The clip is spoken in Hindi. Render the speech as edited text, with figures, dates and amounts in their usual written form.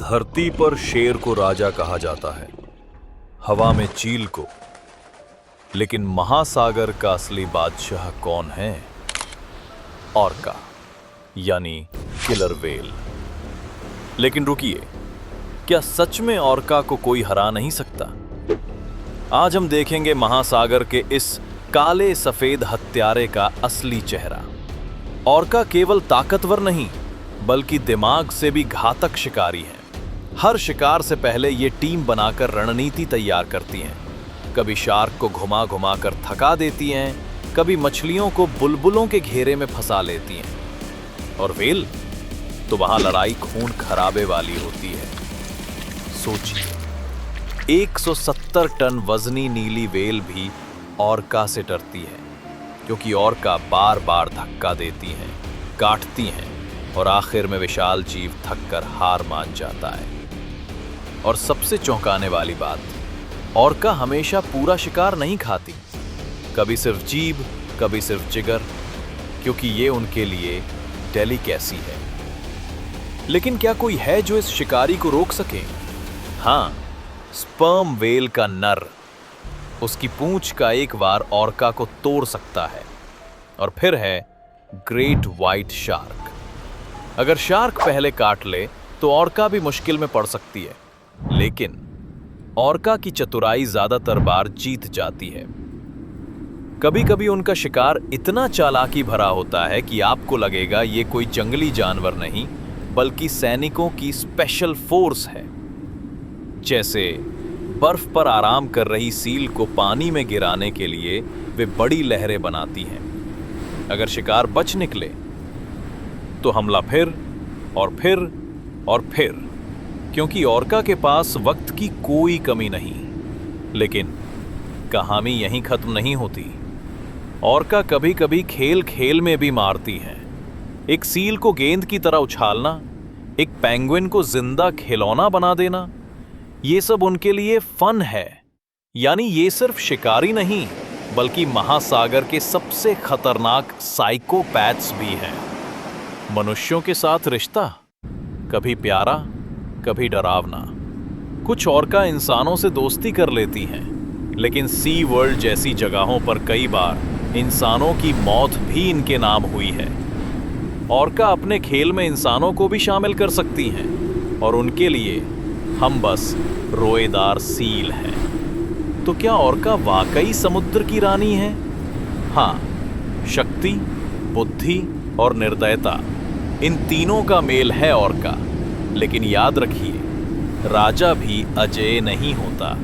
धरती पर शेर को राजा कहा जाता है, हवा में चील को। लेकिन महासागर का असली बादशाह कौन है? ऑर्का, यानी किलर व्हेल। लेकिन रुकिए, क्या सच में ऑर्का को कोई हरा नहीं सकता? आज हम देखेंगे महासागर के इस काले सफेद हत्यारे का असली चेहरा। ऑर्का केवल ताकतवर नहीं, बल्कि दिमाग से भी घातक शिकारी है। हर शिकार से पहले ये टीम बनाकर रणनीति तैयार करती हैं। कभी शार्क को घुमा घुमा कर थका देती हैं, कभी मछलियों को बुलबुलों के घेरे में फंसा लेती हैं। और व्हेल तो वहां लड़ाई खून खराबे वाली होती है। सोचिए, 170 टन वजनी नीली व्हेल भी ऑर्का से डरती है, क्योंकि ऑर्का बार बार धक्का देती हैं, काटती हैं और आखिर में विशाल जीव थककर हार मान जाता है। और सबसे चौंकाने वाली बात, ऑर्का हमेशा पूरा शिकार नहीं खाती। कभी सिर्फ जीभ, कभी सिर्फ जिगर, क्योंकि ये उनके लिए डेलिकेसी है। लेकिन क्या कोई है जो इस शिकारी को रोक सके? हाँ, स्पर्म व्हेल का नर। उसकी पूंछ का एक बार ऑर्का को तोड़ सकता है। और फिर है ग्रेट व्हाइट शार्क। अगर शार्क पहले काट ले तो ऑर्का भी मुश्किल में पड़ सकती है, लेकिन ऑर्का की चतुराई ज्यादातर बार जीत जाती है। कभी कभी उनका शिकार इतना चालाकी भरा होता है कि आपको लगेगा ये कोई जंगली जानवर नहीं, बल्कि सैनिकों की स्पेशल फोर्स है। जैसे बर्फ पर आराम कर रही सील को पानी में गिराने के लिए वे बड़ी लहरें बनाती हैं। अगर शिकार बच निकले तो हमला फिर और फिर और फिर, क्योंकि ऑर्का के पास वक्त की कोई कमी नहीं। लेकिन कहानी यहीं खत्म नहीं होती। ऑर्का कभी कभी खेल खेल में भी मारती है। एक सील को गेंद की तरह उछालना, एक पेंगुइन को जिंदा खिलौना बना देना, ये सब उनके लिए फन है। यानी ये सिर्फ शिकारी नहीं, बल्कि महासागर के सबसे खतरनाक साइकोपैथ्स भी हैं। मनुष्यों के साथ रिश्ता कभी प्यारा, कभी डरावना। कुछ ऑर्का इंसानों से दोस्ती कर लेती हैं, लेकिन सी वर्ल्ड जैसी जगहों पर कई बार इंसानों की मौत भी इनके नाम हुई है। ऑर्का अपने खेल में इंसानों को भी शामिल कर सकती हैं, और उनके लिए हम बस रोएदार सील हैं। तो क्या ऑर्का वाकई समुद्र की रानी है? हाँ, शक्ति, बुद्धि और निर्दयता, इन तीनों का मेल है ऑर्का। लेकिन याद रखिए, राजा भी अजेय नहीं होता।